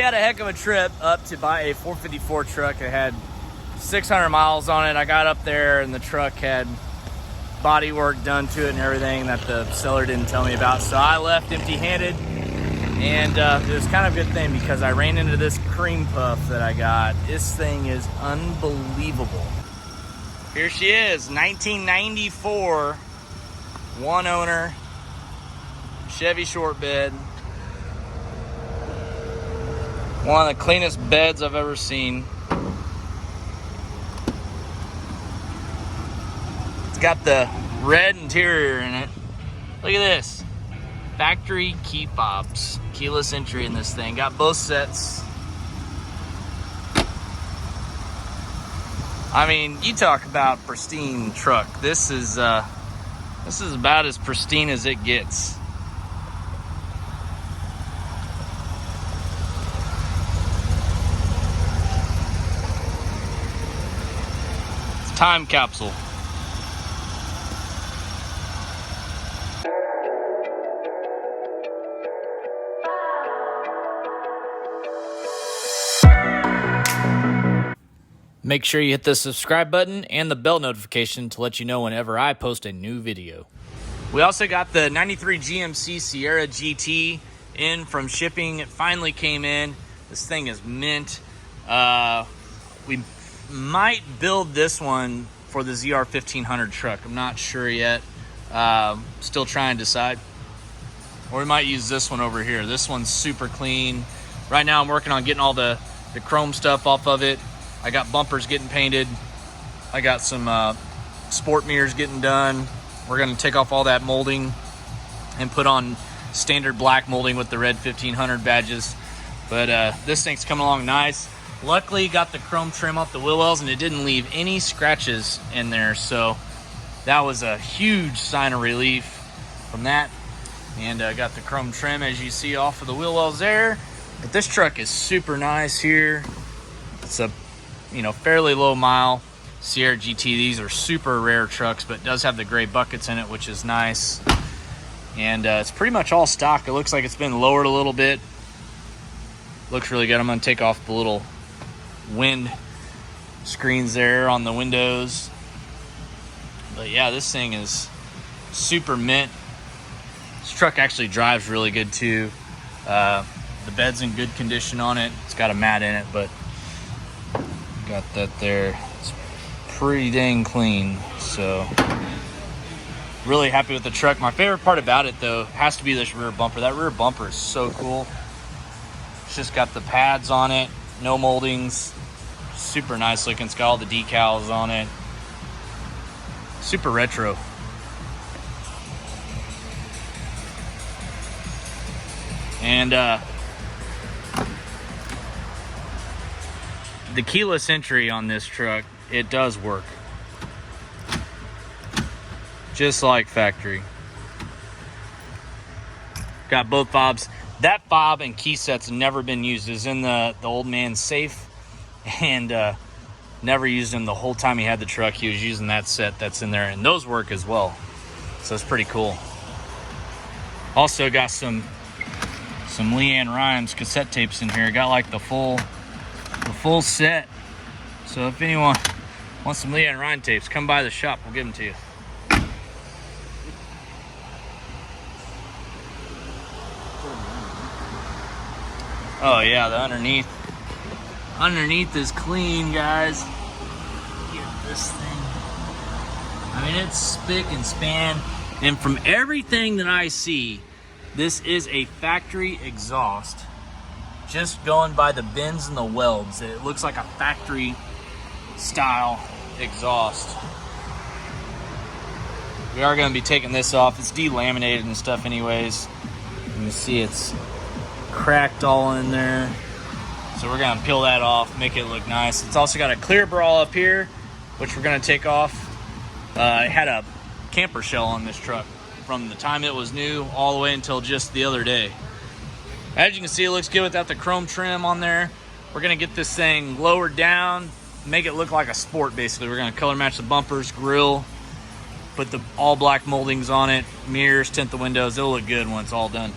had a heck of a trip up to buy a 454 truck. It had 600 miles on it. I got up there and the truck had body work done to it and everything that the seller didn't tell me about. So I left empty-handed, and it was kind of a good thing because I ran into this cream puff that I got. This thing is unbelievable. Here she is, 1994, one owner, Chevy short bed. One of the cleanest beds I've ever seen. It's got the red interior in it. Look at this. Factory key fobs. Keyless entry in this thing. Got both sets. I mean, you talk about pristine truck. This is about as pristine as it gets. Time capsule. Make sure you hit the subscribe button and the bell notification to let you know whenever I post a new video. We also got the 93 GMC Sierra GT in from shipping. It finally came in. This thing is mint. We might build this one for the ZR 1500 truck. I'm not sure yet. Still trying to decide. Or we might use this one over here. This one's super clean. Right now I'm working on getting all the chrome stuff off of it. I got bumpers getting painted. I got some sport mirrors getting done. We're gonna take off all that molding and put on standard black molding with the red 1500 badges. But this thing's coming along nice. Luckily, got the chrome trim off the wheel wells and it didn't leave any scratches in there. So that was a huge sign of relief from that. And got the chrome trim, as you see, off of the wheel wells there. But this truck is super nice here. It's a, fairly low mile Sierra GT. These are super rare trucks, but it does have the gray buckets in it, which is nice. And it's pretty much all stock. It looks like it's been lowered a little bit. Looks really good. I'm gonna take off the little wind screens there on the windows. But yeah, this thing is super mint. This truck actually drives really good too. The bed's in good condition on it. It's got a mat in it, but got that there. It's pretty dang clean. So really happy with the truck. My favorite part about it though has to be this rear bumper. That rear bumper is so cool. It's just got the pads on it, no moldings, super nice looking. It's got all the decals on it. Super retro. And the keyless entry on this truck, it does work. Just like factory. Got both fobs. That fob and key set's never been used. It's in the old man's safe, and never used them the whole time he had the truck. He was using that set that's in there, and those work as well. So it's pretty cool. Also got some Leanne Rimes cassette tapes in here. Got like the full set. So if anyone wants some Leanne Rhyme tapes, come by the shop. We'll give them to you. Oh yeah, the underneath is clean, guys. Get this thing. I mean, it's spick and span. And from everything that I see, this is a factory exhaust. Just going by the bends and the welds, it looks like a factory style exhaust. We are going to be taking this off. It's delaminated and stuff anyways. You can see it's cracked all in there. So we're going to peel that off, make it look nice. It's also got a clear bra up here, which we're going to take off. It had a camper shell on this truck from the time it was new all the way until just the other day. As you can see, it looks good without the chrome trim on there. We're going to get this thing lowered down, make it look like a sport basically. We're going to color match the bumpers, grill, put the all black moldings on it, mirrors, tint the windows. It'll look good when it's all done.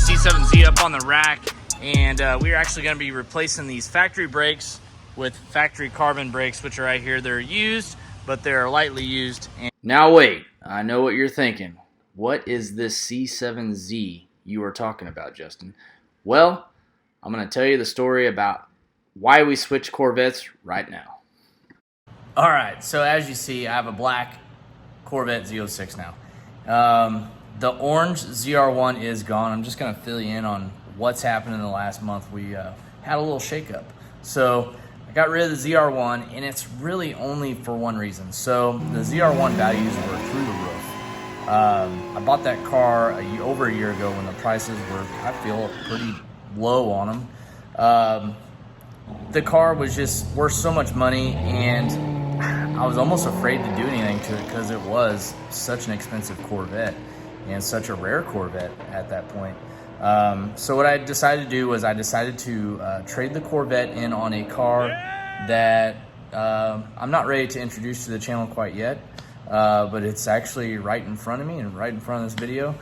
C7 Z up on the rack, and we're actually going to be replacing these factory brakes with factory carbon brakes, which are right here. They're used, but they're lightly used. And now wait, I know what you're thinking. What is this C7Z you are talking about, Justin? Well, I'm going to tell you the story about why we switched Corvettes right now. All right, so as you see, I have a black Corvette Z06 now. The orange ZR1 is gone. I'm just going to fill you in on what's happened in the last month. We had a little shakeup. So I got rid of the ZR1, and it's really only for one reason. So the ZR1 values were through the roof. I bought that car over a year ago when the prices were, I feel, pretty low on them. The car was just worth so much money, and I was almost afraid to do anything to it because it was such an expensive Corvette and such a rare Corvette at that point. So what I decided to do was I decided to trade the Corvette in on a car that I'm not ready to introduce to the channel quite yet, but it's actually right in front of me and right in front of this video.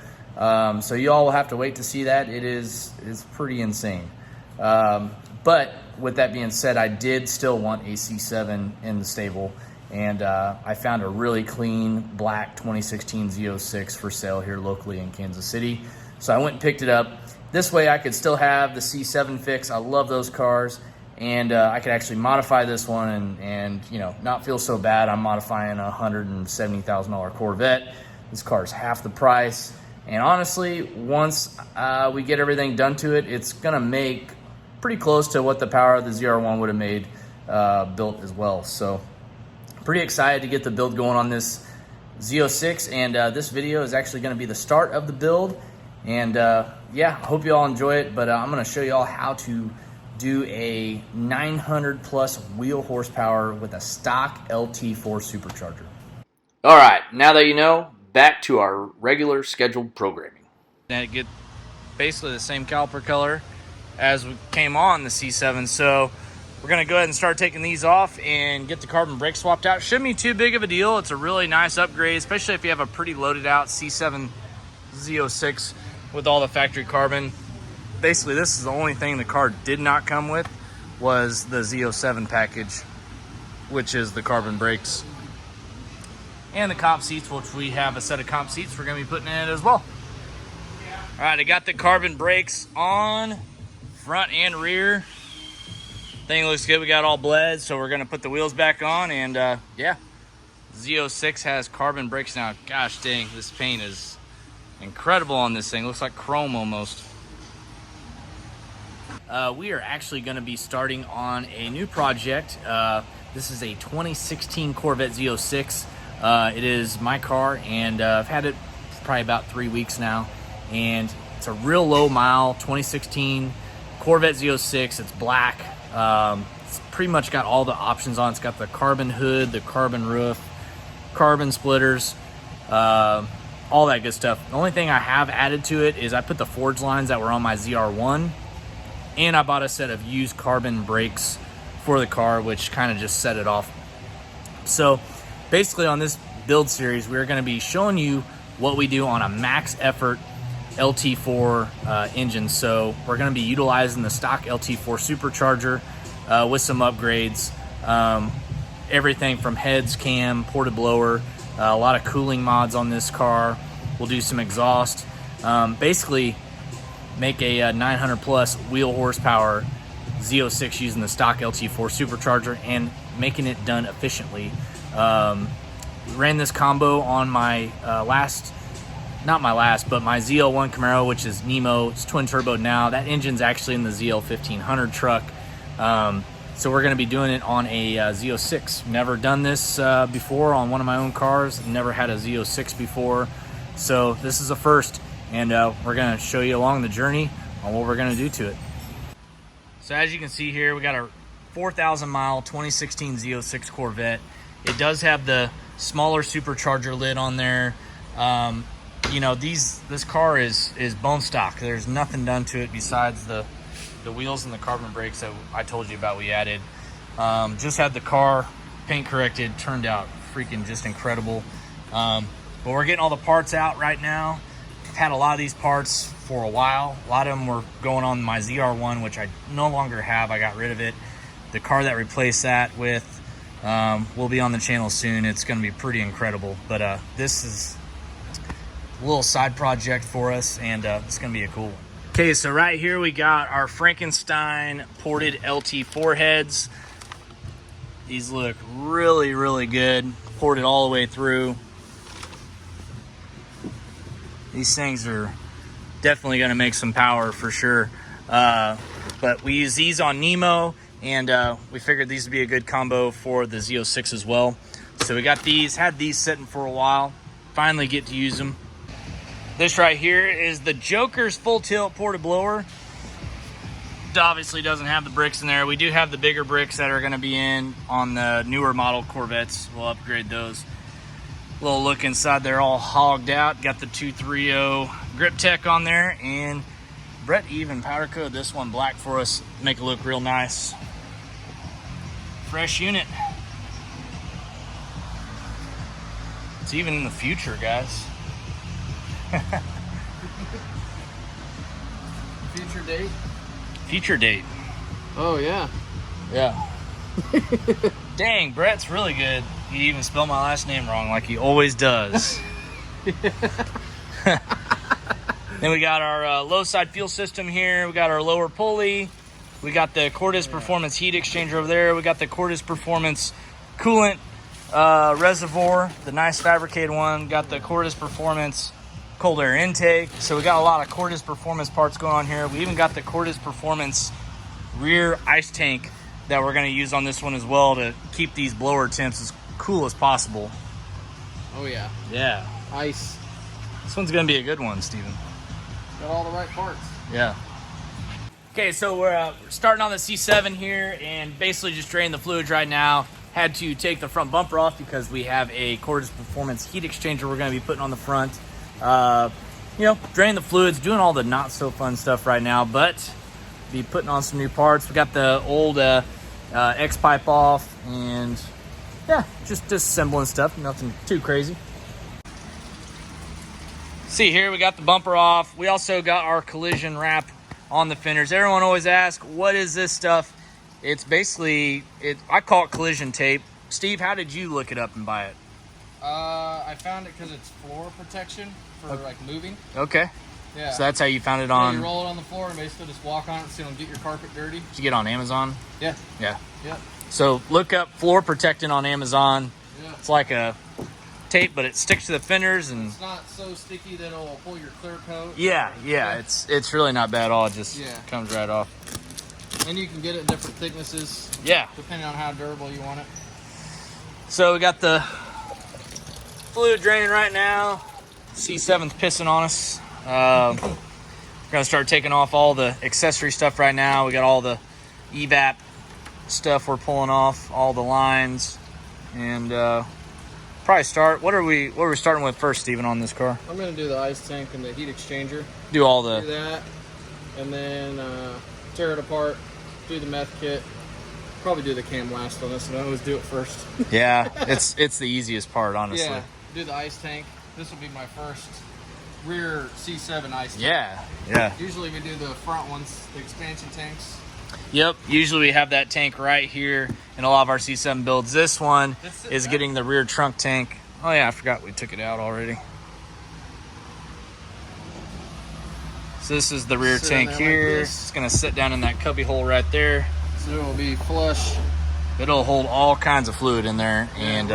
So you all will have to wait to see that. It's pretty insane. But with that being said, I did still want a C7 in the stable, and I found a really clean black 2016 Z06 for sale here locally in Kansas City. So I went and picked it up. This way I could still have the C7 fix. I love those cars, and I could actually modify this one and you know, not feel so bad. I'm modifying a $170,000 Corvette. This car is half the price, and honestly, once we get everything done to it, it's gonna make pretty close to what the power of the ZR1 would have made built as well. So pretty excited to get the build going on this Z06, and this video is actually going to be the start of the build. And yeah, hope you all enjoy it, but I'm going to show you all how to do a 900 plus wheel horsepower with a stock LT4 supercharger. All right, now that you know, back to our regular scheduled programming. And it get basically the same caliper color as we came on the C7, so we're going to go ahead and start taking these off and get the carbon brake swapped out. Shouldn't be too big of a deal. It's a really nice upgrade, especially if you have a pretty loaded out C7 Z06 with all the factory carbon. Basically, this is the only thing the car did not come with, was the Z07 package, which is the carbon brakes and the comp seats, which we have a set of comp seats we're going to be putting in it as well. All right, I got the carbon brakes on front and rear. Thing looks good. We got all bled, so we're gonna put the wheels back on, and yeah, Z06 has carbon brakes now. Gosh dang, this paint is incredible on this thing. Looks like chrome almost. We are actually gonna be starting on a new project. This is a 2016 Corvette Z06. It is my car, and I've had it for probably about 3 weeks now, and it's a real low mile 2016 Corvette Z06. It's black. It's pretty much got all the options on. It's got the carbon hood, the carbon roof, carbon splitters, all that good stuff. The only thing I have added to it is I put the forge lines that were on my ZR1, and I bought a set of used carbon brakes for the car, which kind of just set it off. So basically on this build series, we're going to be showing you what we do on a max effort LT4 engine. So we're going to be utilizing the stock LT4 supercharger with some upgrades, everything from heads, cam, ported blower, a lot of cooling mods on this car. We'll do some exhaust, basically make a 900 plus wheel horsepower Z06 using the stock LT4 supercharger and making it done efficiently. Ran this combo on my my ZL1 Camaro, which is Nemo. It's twin turbo now. That engine's actually in the ZL1500 truck. So we're going to be doing it on a Z06. Never done this before on one of my own cars. Never had a Z06 before. So this is a first, and we're going to show you along the journey on what we're going to do to it. So as you can see here, we got a 4,000 mile 2016 Z06 Corvette. It does have the smaller supercharger lid on there. You know, this car is bone stock. There's nothing done to it besides the wheels and the carbon brakes that I told you about we added. Just had the car paint corrected, turned out freaking just incredible. But we're getting all the parts out right now. I've had a lot of these parts for a while. A lot of them were going on my ZR1, which I no longer have. I got rid of it. The car that replaced that with will be on the channel soon. It's going to be pretty incredible. But this is a little side project for us, and it's going to be a cool one. Okay, so right here we got our Frankenstein ported LT4 heads. These look really, really good. Ported all the way through. These things are definitely going to make some power for sure. But we use these on Nemo, and we figured these would be a good combo for the Z06 as well. So we got these, had these sitting for a while. Finally get to use them. This right here is the Joker's full tilt ported blower. It obviously doesn't have the bricks in there. We do have the bigger bricks that are going to be in on the newer model Corvettes. We'll upgrade those. Little look inside there, all hogged out. Got the 230 grip tech on there, and Brett even powder coated this one black for us, make it look real nice. Fresh unit. It's even in the future, guys. Future date? Future date. Oh, yeah. Yeah. Dang, Brett's really good. He even spelled my last name wrong like he always does. Then we got our low side fuel system here. We got our lower pulley. We got the Cordis Performance heat exchanger over there. We got the Cordis Performance coolant reservoir, the nice fabricated one. Got the Cordis Performance cold air intake. So we got a lot of Cordis Performance parts going on here. We even got the Cordis Performance rear ice tank that we're going to use on this one as well to keep these blower temps as cool as possible. Oh yeah. Yeah. Ice. This one's going to be a good one, Steven. Got all the right parts. Yeah. Okay, so we're starting on the C7 here and basically just draining the fluids right now. Had to take the front bumper off because we have a Cordis Performance heat exchanger we're going to be putting on the front. You know, draining the fluids, doing all the not so fun stuff right now, but be putting on some new parts. We got the old X pipe off, and yeah, just disassembling stuff, nothing too crazy. See here, we got the bumper off. We also got our collision wrap on the fenders. Everyone always asks, what is this stuff? It's basically, I call it collision tape. Steve, how did you look it up and buy it? I found it because it's floor protection for like moving. Okay. Yeah. So that's how you found it So on. you roll it on the floor and basically just walk on it so you don't get your carpet dirty. Did you get it on Amazon? Yeah. Yeah. Yeah. So look up floor protectant on Amazon. Yeah. It's like a tape, but it sticks to the fenders, and it's not so sticky that it'll pull your clear coat. yeah. It's really not bad at all. It just comes right off. And you can get it in different thicknesses. Yeah. Depending on how durable you want it. So we got the fluid draining right now. C7's pissing on us. We're gonna start taking off all the accessory stuff right now. We got all the evap stuff we're pulling off, all the lines, and probably start. What are we starting with first, Steven, on this car? I'm gonna do the ice tank and the heat exchanger. Do all the do that, and then tear it apart. Do the meth kit. Probably do the cam last on this one. I always do it first. Yeah, it's the easiest part, honestly. Yeah, do the ice tank. This will be my first rear C7 ice tank. Yeah. Usually we do the front ones, the expansion tanks. Yep, usually we have that tank right here in a lot of our C7 builds. This one is getting the rear trunk tank. Oh yeah, I forgot we took it out already. So this is the rear tank here. It's gonna sit down in that cubby hole right there. So it will be flush. It'll hold all kinds of fluid in there, and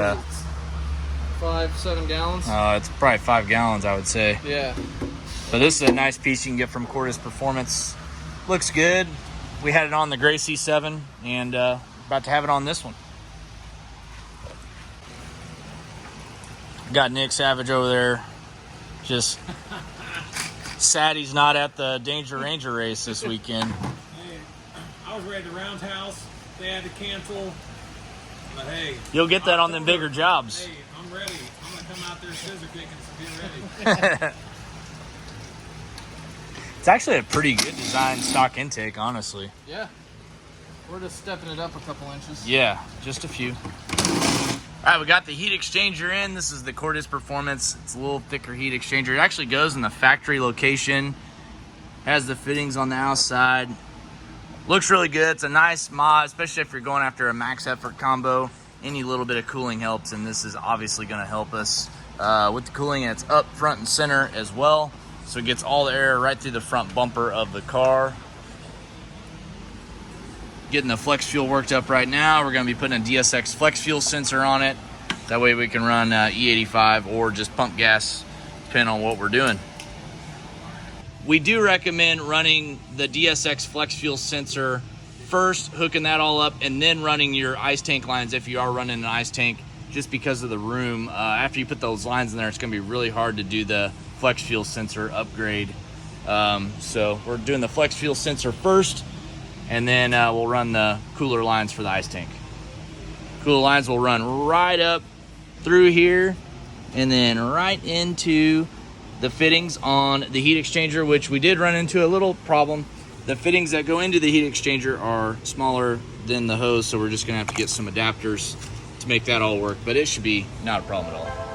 5-7 gallons. It's probably 5 gallons, I would say. Yeah. But this is a nice piece you can get from Cordis Performance. Looks good. We had it on the gray C7, and about to have it on this one. Got Nick Savage over there, just sad he's not at the Danger Ranger race this weekend. Hey, I was ready to roundhouse. They had to cancel. But hey, You'll get that on them bigger jobs. Hey, I'm ready. I'm gonna come out there scissor kicking, so get ready. It's actually a pretty good design stock intake, honestly. Yeah. We're just stepping it up a couple inches. Yeah, just a few. All right, we got the heat exchanger in. This is the Cordis Performance. It's a little thicker heat exchanger. It actually goes in the factory location. Has the fittings on the outside. Looks really good. It's a nice mod, especially if you're going after a max effort combo. Any little bit of cooling helps, and this is obviously going to help us with the cooling. And it's up front and center as well, so it gets all the air right through the front bumper of the car. Getting the flex fuel worked up right now. We're going to be putting a DSX flex fuel sensor on it. That way we can run E85 or just pump gas, depending on what we're doing. We do recommend running the DSX flex fuel sensor first, hooking that all up, and then running your ice tank lines if you are running an ice tank, just because of the room. After you put those lines in there, it's going to be really hard to do the flex fuel sensor upgrade. So we're doing the flex fuel sensor first, and then we'll run the cooler lines for the ice tank. Cooler lines will run right up through here and then right into the fittings on the heat exchanger, which we did run into a little problem. The fittings that go into the heat exchanger are smaller than the hose, so we're just gonna have to get some adapters to make that all work, but it should be not a problem at all.